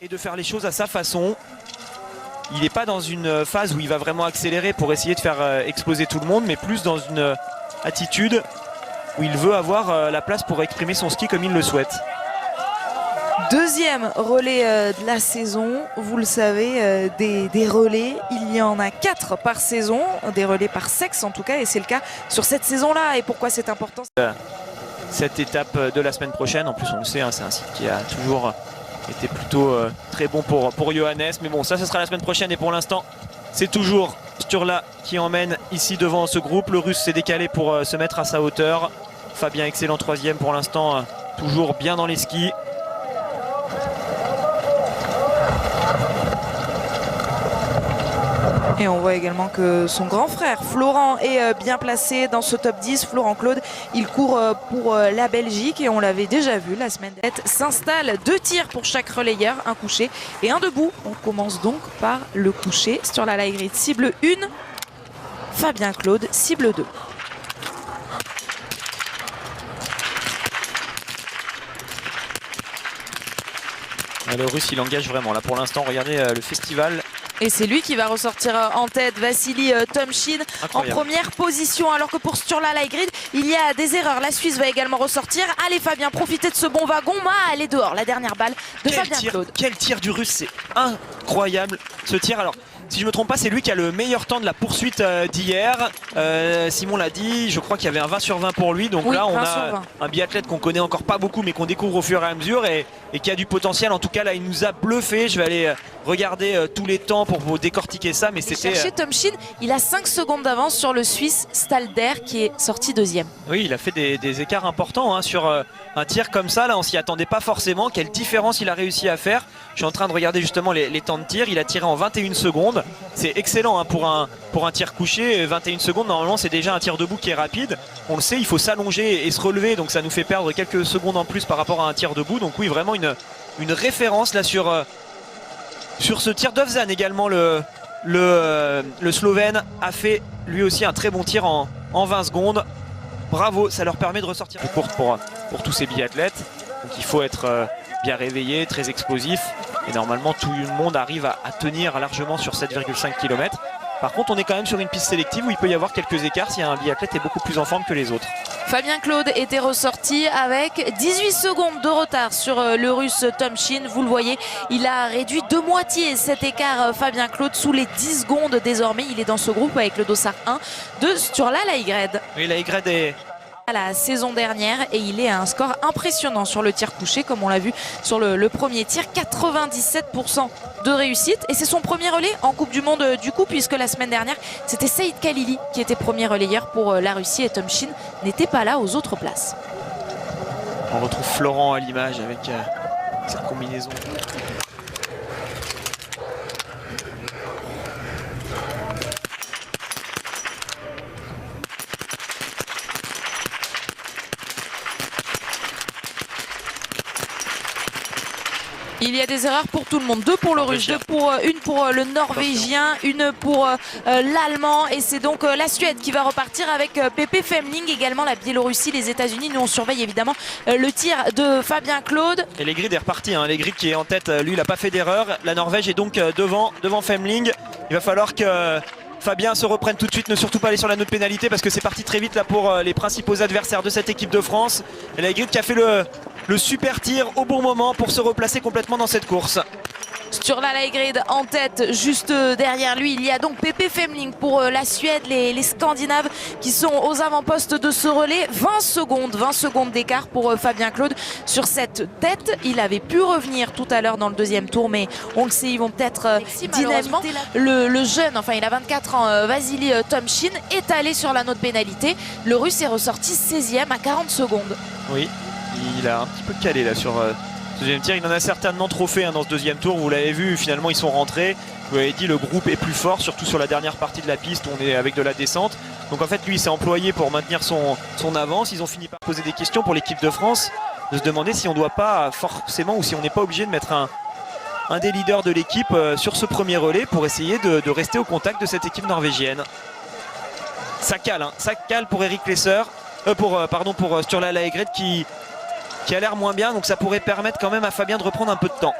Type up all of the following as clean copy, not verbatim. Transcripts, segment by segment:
et de faire les choses à sa façon. Il n'est pas dans une phase où il va vraiment accélérer pour essayer de faire exploser tout le monde, mais plus dans une attitude où il veut avoir la place pour exprimer son ski comme il le souhaite. Deuxième relais de la saison, vous le savez, des relais, il y en a 4 par saison, des relais par sexe en tout cas, et c'est le cas sur cette saison-là. Et pourquoi c'est important? Cette étape de la semaine prochaine, en plus on le sait, hein, c'est un site qui a toujours été plutôt très bon pour Johannes, mais bon, ça ce sera la semaine prochaine, et pour l'instant c'est toujours Sturla qui emmène ici devant ce groupe. Le Russe s'est décalé pour se mettre à sa hauteur. Fabien excellent troisième pour l'instant, toujours bien dans les skis. Et on voit également que son grand frère Florent est bien placé dans ce top 10. Florent Claude, il court pour la Belgique et on l'avait déjà vu la semaine dernière. S'installe 2 tirs pour chaque relayeur, un couché et un debout. On commence donc par le couché. Sur la light grid, cible 1, Fabien Claude, cible 2. Le Russe il engage vraiment là pour l'instant, regardez le festival. Et c'est lui qui va ressortir en tête, Vassili Tomchin en première position. Alors que pour Sturla Lightgrid, il y a des erreurs. La Suisse va également ressortir. Allez Fabien, profitez de ce bon wagon. Elle est dehors, la dernière balle de Fabien Claude. Quel tir du Russe, c'est incroyable ce tir. Alors, si je ne me trompe pas, c'est lui qui a le meilleur temps de la poursuite d'hier. Simon l'a dit, je crois qu'il y avait un 20 sur 20 pour lui. Donc oui, là, on a un biathlète qu'on connaît encore pas beaucoup, mais qu'on découvre au fur et à mesure et qui a du potentiel. En tout cas, là, il nous a bluffé. Je vais aller regarder tous les temps pour vous décortiquer ça. Mais c'était. Chercher Tomchin, il a 5 secondes d'avance sur le Suisse Stalder qui est sorti deuxième. Oui, il a fait des écarts importants hein, sur un tir comme ça. Là, on s'y attendait pas forcément. Quelle différence il a réussi à faire. Je suis en train de regarder justement les temps de tir. Il a tiré en 21 secondes. C'est excellent hein, pour un tir couché. 21 secondes, normalement, c'est déjà un tir debout qui est rapide. On le sait, il faut s'allonger et se relever. Donc ça nous fait perdre quelques secondes en plus par rapport à un tir debout. Donc oui, vraiment une référence là sur ce tir. Dovzan également, le Slovène, a fait lui aussi un très bon tir en 20 secondes. Bravo, ça leur permet de ressortir plus courte pour tous ces biathlètes. Donc il faut être bien réveillé, très explosif. Et normalement tout le monde arrive à tenir largement sur 7,5 km. Par contre on est quand même sur une piste sélective où il peut y avoir quelques écarts si un biathlète est beaucoup plus en forme que les autres. Fabien Claude était ressorti avec 18 secondes de retard sur le Russe Tomchin. Vous le voyez, il a réduit de moitié cet écart Fabien Claude sous les 10 secondes désormais. Il est dans ce groupe avec le dossard 1 de Sturla Lightgrid. Oui, Lightgrid est la saison dernière et il est à un score impressionnant sur le tir couché comme on l'a vu sur le premier tir, 97% de réussite et c'est son premier relais en Coupe du Monde du coup puisque la semaine dernière c'était Saïd Khalili qui était premier relayeur pour la Russie et Tomchin n'était pas là aux autres places. On retrouve Florent à l'image avec sa combinaison. Il y a des erreurs pour tout le monde, 2 pour le Russe, une pour le Norvégien, une pour l'Allemand et c'est donc la Suède qui va repartir avec Pepe Femling, également la Biélorussie, les États-Unis. Nous on surveille évidemment le tir de Fabien Claude. Et Legrid est reparti, hein. Legrid qui est en tête, lui il n'a pas fait d'erreur. La Norvège est donc devant Femling. Il va falloir que Fabien se reprenne tout de suite, ne surtout pas aller sur la note pénalité parce que c'est parti très vite là pour les principaux adversaires de cette équipe de France. Et Legrid qui a fait le super tir au bon moment pour se replacer complètement dans cette course. Sturla Lightgrid en tête, juste derrière lui il y a donc Pepe Femling pour la Suède, les Scandinaves qui sont aux avant-postes de ce relais. 20 secondes d'écart pour Fabien Claude sur cette tête. Il avait pu revenir tout à l'heure dans le deuxième tour mais on le sait, ils vont peut-être dynamiquement. Le jeune, enfin il a 24 ans, Vassili Tomchin est allé sur la note pénalité. Le Russe est ressorti 16e à 40 secondes. Oui, il a un petit peu calé là sur ce deuxième tir. Il en a certainement trop fait hein, dans ce deuxième tour. Vous l'avez vu, finalement ils sont rentrés. Vous l'avez dit, le groupe est plus fort, surtout sur la dernière partie de la piste où on est avec de la descente. Donc en fait lui il s'est employé pour maintenir son avance. Ils ont fini par poser des questions pour l'équipe de France, de se demander si on ne doit pas forcément ou si on n'est pas obligé de mettre un des leaders de l'équipe sur ce premier relais pour essayer de rester au contact de cette équipe norvégienne. Ça cale, hein. Ça cale pour Eric Lesser, pour Sturla Lightgrid qui a l'air moins bien, donc ça pourrait permettre quand même à Fabien de reprendre un peu de temps.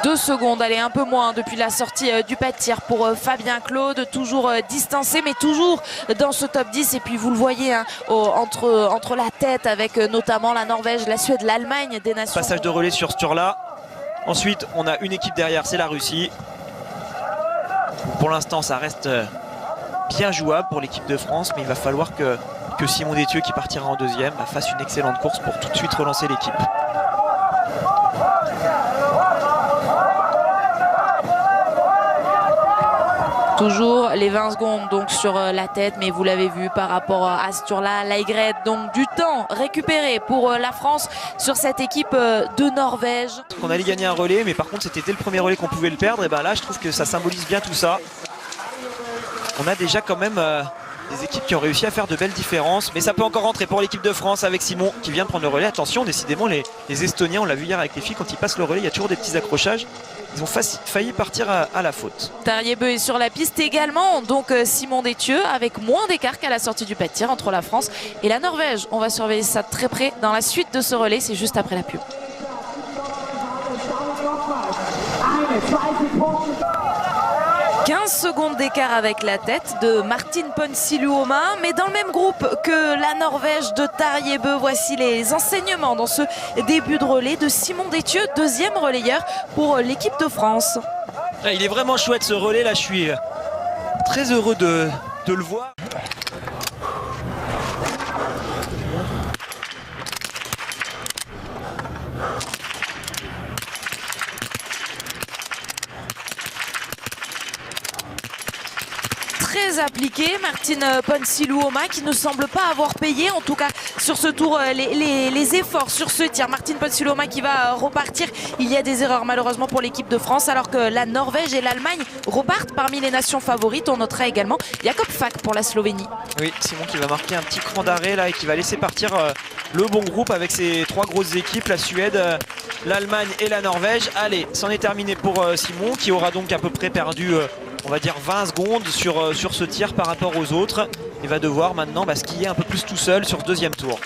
2 secondes, allez, un peu moins depuis la sortie du pas de tir pour Fabien Claude, toujours distancé mais toujours dans ce top 10. Et puis vous le voyez hein, entre la tête avec notamment la Norvège, la Suède, l'Allemagne des nations. Passage de relais sur ce tour-là. Ensuite, on a une équipe derrière, c'est la Russie. Pour l'instant, ça reste bien jouable pour l'équipe de France, mais il va falloir que Simon Détieux, qui partira en deuxième, fasse une excellente course pour tout de suite relancer l'équipe. Toujours les 20 secondes donc sur la tête, mais vous l'avez vu par rapport à ce tour-là, Laigret, donc du temps récupéré pour la France sur cette équipe de Norvège. On allait gagner un relais, mais par contre c'était dès le premier relais qu'on pouvait le perdre, et ben là je trouve que ça symbolise bien tout ça. On a déjà quand même des équipes qui ont réussi à faire de belles différences, mais ça peut encore rentrer pour l'équipe de France avec Simon qui vient de prendre le relais. Attention, décidément les Estoniens, on l'a vu hier avec les filles, quand ils passent le relais, il y a toujours des petits accrochages. Ils ont failli partir à la faute. Tariebeu est sur la piste également, donc Simon Détieux avec moins d'écart qu'à la sortie du pas de tir entre la France et la Norvège. On va surveiller ça de très près dans la suite de ce relais, c'est juste après la pub. « 15 secondes d'écart avec la tête de Martin Ponsiluoma, mais dans le même groupe que la Norvège de Tariebeu. Voici les enseignements dans ce début de relais de Simon Détieux, deuxième relayeur pour l'équipe de France. » Il est vraiment chouette ce relais, là je suis très heureux de le voir. Très appliqué, Martin Ponsiluoma, qui ne semble pas avoir payé en tout cas sur ce tour les efforts sur ce tir. Martin Ponsiluoma qui va repartir. Il y a des erreurs malheureusement pour l'équipe de France, alors que la Norvège et l'Allemagne repartent parmi les nations favorites. On notera également Jakob Fak pour la Slovénie. Oui, Simon qui va marquer un petit cran d'arrêt là et qui va laisser partir le bon groupe avec ces trois grosses équipes, la Suède, l'Allemagne et la Norvège. Allez, c'en est terminé pour Simon, qui aura donc à peu près perdu on va dire 20 secondes sur ce tir par rapport aux autres. Il va devoir maintenant skier un peu plus tout seul sur ce deuxième tour.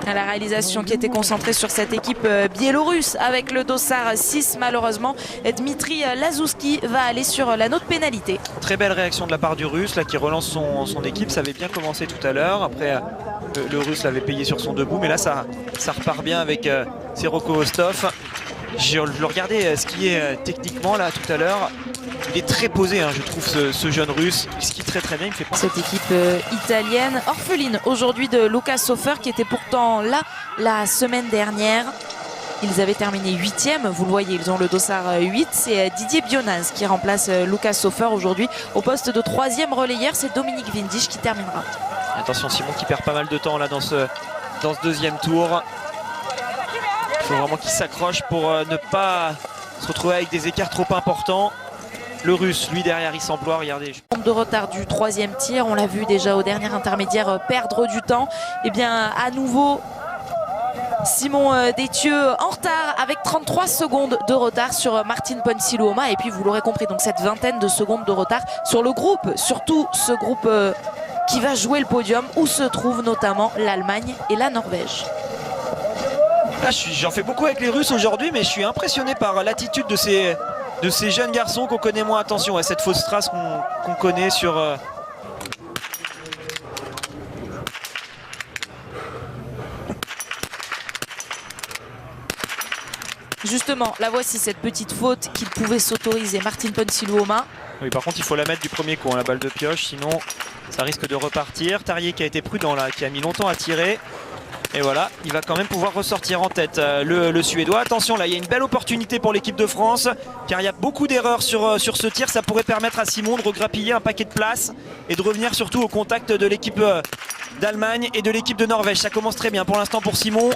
À la réalisation qui était concentrée sur cette équipe biélorusse avec le dossard 6, malheureusement Dmitri Lazouski va aller sur la note pénalité. Très belle réaction de la part du Russe là, qui relance son équipe. Ça avait bien commencé tout à l'heure. Après le Russe l'avait payé sur son debout, mais là ça repart bien avec Siroko Ostov. Je le regardais skier techniquement là tout à l'heure. Il est très posé, hein, je trouve, ce jeune Russe. Il skie très bien. Il fait penser. Cette équipe italienne, orpheline aujourd'hui de Lukas Hofer, qui était pourtant là la semaine dernière. Ils avaient terminé 8e, vous le voyez, ils ont le dossard 8. C'est Didier Bionaz qui remplace Lukas Hofer aujourd'hui au poste de 3e relayeur. C'est Dominique Windisch qui terminera. Attention, Simon qui perd pas mal de temps là dans ce deuxième tour. Il faut vraiment qu'il s'accroche pour ne pas se retrouver avec des écarts trop importants. Le Russe, lui derrière, il s'emploie, regardez. De retard du 3e tir, on l'a vu déjà au dernier intermédiaire perdre du temps. Et bien à nouveau, Simon Détieux en retard avec 33 secondes de retard sur Martin Ponsiluoma. Et puis vous l'aurez compris, donc cette vingtaine de secondes de retard sur le groupe, surtout ce groupe qui va jouer le podium, où se trouvent notamment l'Allemagne et la Norvège. J'en fais beaucoup avec les Russes aujourd'hui, mais je suis impressionné par l'attitude de ces jeunes garçons qu'on connaît moins. Attention à cette fausse trace qu'on connaît sur... Justement, la voici cette petite faute qu'il pouvait s'autoriser Martin Ponsiluoma. Oui, par contre il faut la mettre du premier coup, hein, la balle de pioche, sinon ça risque de repartir. Tarier qui a été prudent là, qui a mis longtemps à tirer. Et voilà, il va quand même pouvoir ressortir en tête le Suédois. Attention, là il y a une belle opportunité pour l'équipe de France, car il y a beaucoup d'erreurs sur ce tir. Ça pourrait permettre à Simon de regrappiller un paquet de places et de revenir surtout au contact de l'équipe d'Allemagne et de l'équipe de Norvège. Ça commence très bien pour l'instant pour Simon.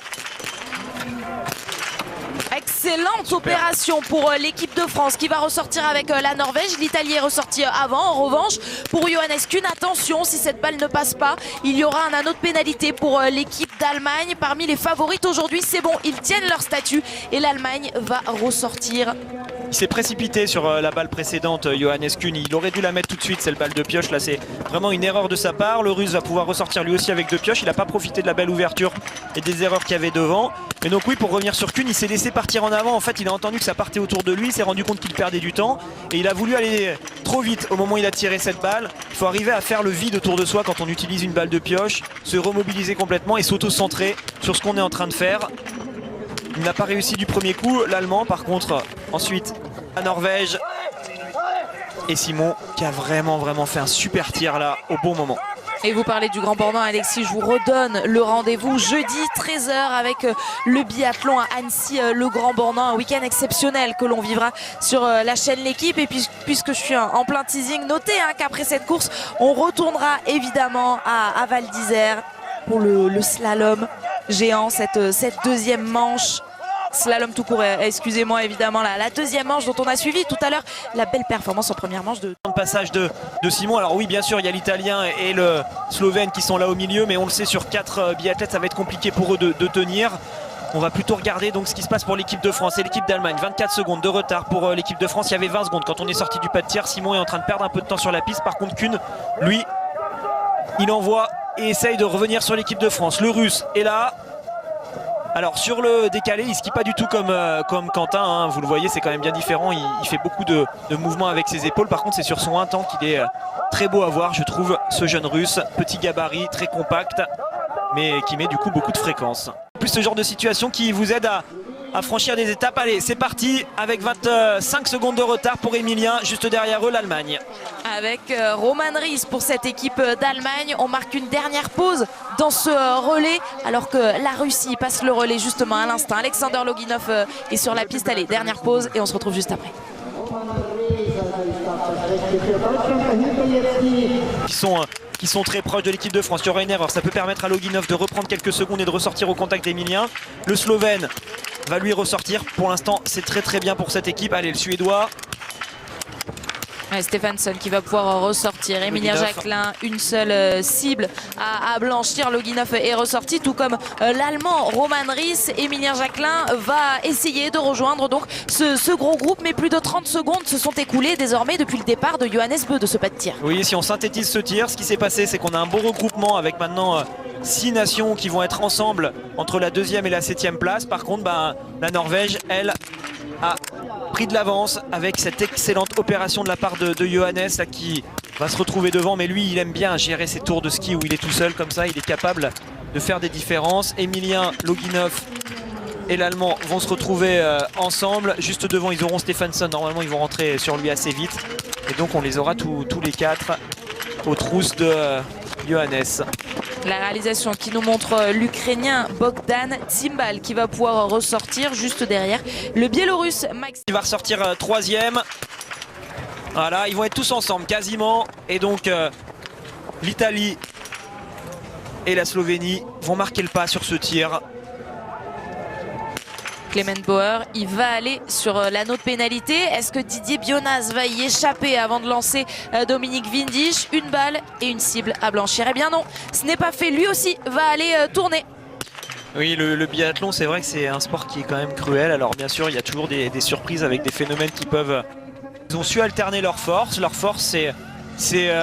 Excellente opération pour l'équipe de France qui va ressortir avec la Norvège. L'Italie est ressorti avant. En revanche, pour Johannes Kuhn, attention, si cette balle ne passe pas, il y aura un anneau de pénalité pour l'équipe d'Allemagne. Parmi les favorites aujourd'hui, c'est bon, ils tiennent leur statut et l'Allemagne va ressortir Il s'est précipité sur la balle précédente, Johannes Kuhn. Il aurait dû la mettre tout de suite, cette balle de pioche. Là, c'est vraiment une erreur de sa part. Le Russe va pouvoir ressortir lui aussi avec deux pioches. Il n'a pas profité de la belle ouverture et des erreurs qu'il y avait devant. Mais donc oui, pour revenir sur Kuhn, il s'est laissé partir en avant. En fait, il a entendu que ça partait autour de lui. Il s'est rendu compte qu'il perdait du temps. Et il a voulu aller trop vite au moment où il a tiré cette balle. Il faut arriver à faire le vide autour de soi quand on utilise une balle de pioche. Se remobiliser complètement et s'auto-centrer sur ce qu'on est en train de faire. Il n'a pas réussi du premier coup, l'Allemand. Par contre, ensuite, la Norvège. Et Simon qui a vraiment fait un super tir là au bon moment. Et vous parlez du Grand Bornand, Alexis, je vous redonne le rendez-vous jeudi 13h avec le biathlon à Annecy, le Grand Bornand, un week-end exceptionnel que l'on vivra sur la chaîne L'équipe. Et puis, puisque je suis en plein teasing, notez qu'après cette course, on retournera évidemment à Val d'Isère pour le slalom géant, cette deuxième manche. Slalom tout court, excusez-moi évidemment, la deuxième manche dont on a suivi tout à l'heure la belle performance en première manche de passage de Simon. Alors oui, bien sûr, il y a l'Italien et le Slovène qui sont là au milieu, mais on le sait, sur 4 biathlètes, ça va être compliqué pour eux de tenir. On va plutôt regarder donc ce qui se passe pour l'équipe de France et l'équipe d'Allemagne. 24 secondes de retard pour l'équipe de France. Il y avait 20 secondes quand on est sorti du pas de tir. Simon est en train de perdre un peu de temps sur la piste. Par contre, Kuhn, lui, il envoie et essaye de revenir sur l'équipe de France. Le Russe est là. Alors sur le décalé, il ne skie pas du tout comme Quentin, hein. Vous le voyez, c'est quand même bien différent. Il fait beaucoup de mouvements avec ses épaules. Par contre, c'est sur son 1 temps qu'il est très beau à voir, je trouve, ce jeune Russe. Petit gabarit, très compact, mais qui met du coup beaucoup de fréquence. En plus, ce genre de situation qui vous aide à franchir des étapes. Allez, c'est parti avec 25 secondes de retard pour Emilien. Juste derrière eux, l'Allemagne. Avec Roman Ries pour cette équipe d'Allemagne. On marque une dernière pause dans ce relais alors que la Russie passe le relais justement à l'instant. Alexander Loginov est sur la piste. Allez, dernière pause et on se retrouve juste après. Qui sont très proches de l'équipe de France. Il y aura une erreur, ça peut permettre à Loginov de reprendre quelques secondes et de ressortir au contact d'Emilien. Le Slovène va lui ressortir. Pour l'instant, c'est très bien pour cette équipe. Allez, le Suédois. Ouais, Stefansson qui va pouvoir ressortir. Emilien Jacquelin, une seule cible à blanchir. Loginov est ressorti, tout comme l'Allemand Roman Ries. Emilien Jacquelin va essayer de rejoindre donc ce gros groupe, mais plus de 30 secondes se sont écoulées désormais depuis le départ de Johannes Beu de ce pas de tir. Oui, si on synthétise ce tir, ce qui s'est passé, c'est qu'on a un beau regroupement avec maintenant 6 nations qui vont être ensemble entre la 2e et la 7e place. Par contre, la Norvège, elle, a pris de l'avance avec cette excellente opération de la part de Johannes là, qui va se retrouver devant. Mais lui, il aime bien gérer ses tours de ski où il est tout seul comme ça. Il est capable de faire des différences. Emilien, Loginov et l'Allemand vont se retrouver ensemble. Juste devant, ils auront Stefansson. Normalement, ils vont rentrer sur lui assez vite. Et donc, on les aura tous les 4 aux trousses de Johannes. La réalisation qui nous montre l'Ukrainien Bogdan Tsimbal qui va pouvoir ressortir juste derrière le Biélorusse Max. Il va ressortir 3e. Voilà, ils vont être tous ensemble quasiment. Et donc l'Italie et la Slovénie vont marquer le pas sur ce tir. Clement Bauer, il va aller sur l'anneau de pénalité. Est-ce que Didier Bionas va y échapper avant de lancer Dominique Windisch? Une balle et une cible à blanchir. Eh bien non, ce n'est pas fait. Lui aussi va aller tourner. Oui, le biathlon, c'est vrai que c'est un sport qui est quand même cruel. Alors bien sûr, il y a toujours des surprises avec des phénomènes qui peuvent... Ils ont su alterner leurs forces. Leur force, c'est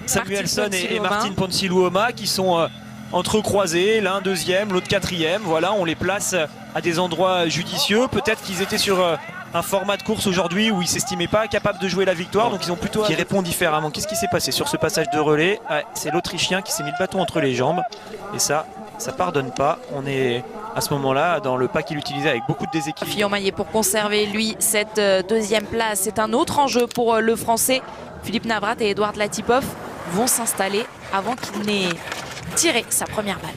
Samuelsson et Martin Ponsiluoma qui sont... entrecroisés, l'un 2e, l'autre 4e. Voilà, on les place à des endroits judicieux. Peut-être qu'ils étaient sur un format de course aujourd'hui où ils ne s'estimaient pas capables de jouer la victoire. Donc ils ont plutôt qui répond différemment. Qu'est-ce qui s'est passé sur ce passage de relais? C'est l'Autrichien qui s'est mis le bâton entre les jambes. Et ça pardonne pas. On est à ce moment-là dans le pas qu'il utilisait avec beaucoup de déséquilibre. Fillon-Maillet pour conserver lui cette 2e place. C'est un autre enjeu pour le Français. Philippe Navrat et Edouard Latipov vont s'installer avant qu'il n'ait tiré sa première balle.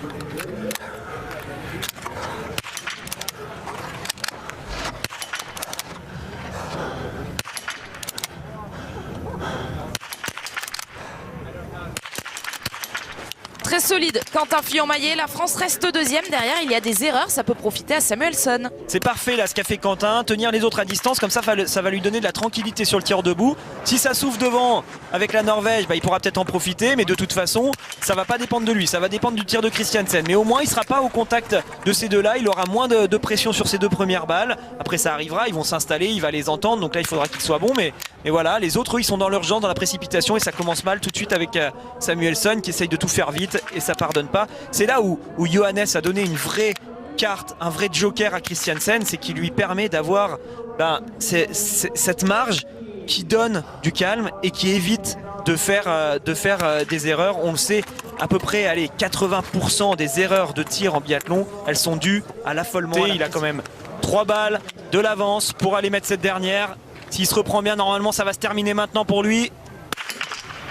Très solide. Quentin Fillon-Maillet, la France reste deuxième. Derrière, il y a des erreurs. Ça peut profiter à Samuelsson. C'est parfait là ce qu'a fait Quentin, tenir les autres à distance, comme ça va lui donner de la tranquillité sur le tir debout. Si ça s'ouvre devant avec la Norvège, il pourra peut-être en profiter, mais de toute façon, ça va pas dépendre de lui, ça va dépendre du tir de Christiansen. Mais au moins, il sera pas au contact de ces deux-là, il aura moins de pression sur ses deux premières balles. Après, ça arrivera, ils vont s'installer, il va les entendre, donc là, il faudra qu'il soit bon. Mais voilà, les autres, eux, ils sont dans l'urgence, dans la précipitation, et ça commence mal tout de suite avec Samuelsson qui essaye de tout faire vite et ça pardonne pas. C'est là où Johannes a donné une vraie carte, un vrai joker à Christiansen, c'est qu'il lui permet d'avoir cette marge qui donne du calme et qui évite de faire des erreurs. On le sait, à peu près 80% des erreurs de tir en biathlon, elles sont dues à l'affolement. Il a quand même 3 balles de l'avance pour aller mettre cette dernière. S'il se reprend bien, normalement ça va se terminer maintenant pour lui.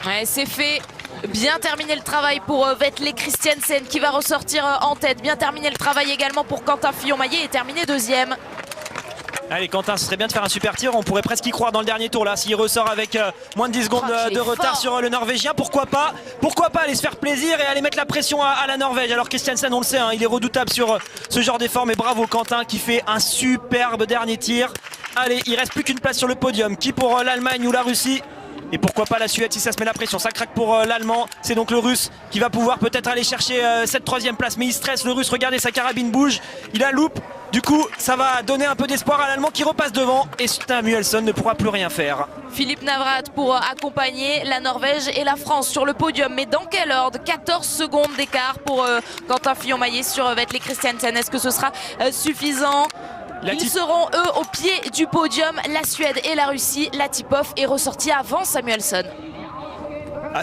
Ouais, c'est fait. Bien terminé le travail pour Vetle Christiansen qui va ressortir en tête. Bien terminé le travail également pour Quentin Fillon-Maillet et terminé deuxième. Allez Quentin, ce serait bien de faire un super tir, on pourrait presque y croire dans le dernier tour là, s'il ressort avec moins de 10 secondes de retard sur le Norvégien, pourquoi pas aller se faire plaisir et aller mettre la pression à la Norvège. Alors Christiansen, on le sait, il est redoutable sur ce genre d'effort, mais bravo Quentin qui fait un superbe dernier tir. Allez, il reste plus qu'une place sur le podium, qui pour l'Allemagne ou la Russie? Et pourquoi pas la Suède si ça se met la pression. Ça craque pour l'Allemand. C'est donc le Russe qui va pouvoir peut-être aller chercher cette 3e place. Mais il stresse le Russe. Regardez, sa carabine bouge. Il a loupe. Du coup, ça va donner un peu d'espoir à l'Allemand qui repasse devant. Et Samuelsson ne pourra plus rien faire. Philippe Navrat pour accompagner la Norvège et la France sur le podium. Mais dans quel ordre? 14 secondes d'écart pour Quentin Fillon-Maillet sur Vetle Christiansen. Est-ce que ce sera suffisant? Ils seront eux au pied du podium, la Suède et la Russie. Latipov est ressorti avant Samuelsson.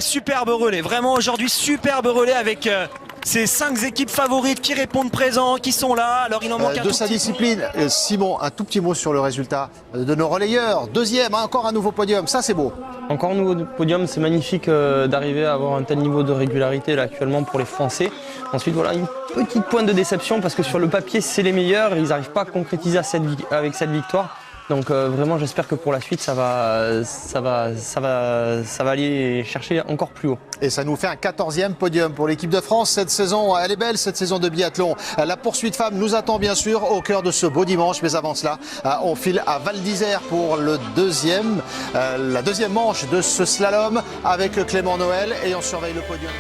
Superbe relais, vraiment aujourd'hui superbe relais avec ces 5 équipes favorites qui répondent présents, qui sont là. Alors il en manque un de sa discipline. Simon, un tout petit mot sur le résultat de nos relayeurs. Deuxième, encore un nouveau podium, ça c'est beau. Encore un nouveau podium, c'est magnifique d'arriver à avoir un tel niveau de régularité là actuellement pour les Français. Ensuite voilà, une petite pointe de déception parce que sur le papier c'est les meilleurs et ils n'arrivent pas à concrétiser avec cette victoire. Donc vraiment j'espère que pour la suite ça va aller chercher encore plus haut. Et ça nous fait un 14e podium pour l'équipe de France. Cette saison, elle est belle cette saison de biathlon. La poursuite femme nous attend bien sûr au cœur de ce beau dimanche. Mais avant cela, on file à Val d'Isère pour la deuxième manche de ce slalom avec Clément Noël et on surveille le podium.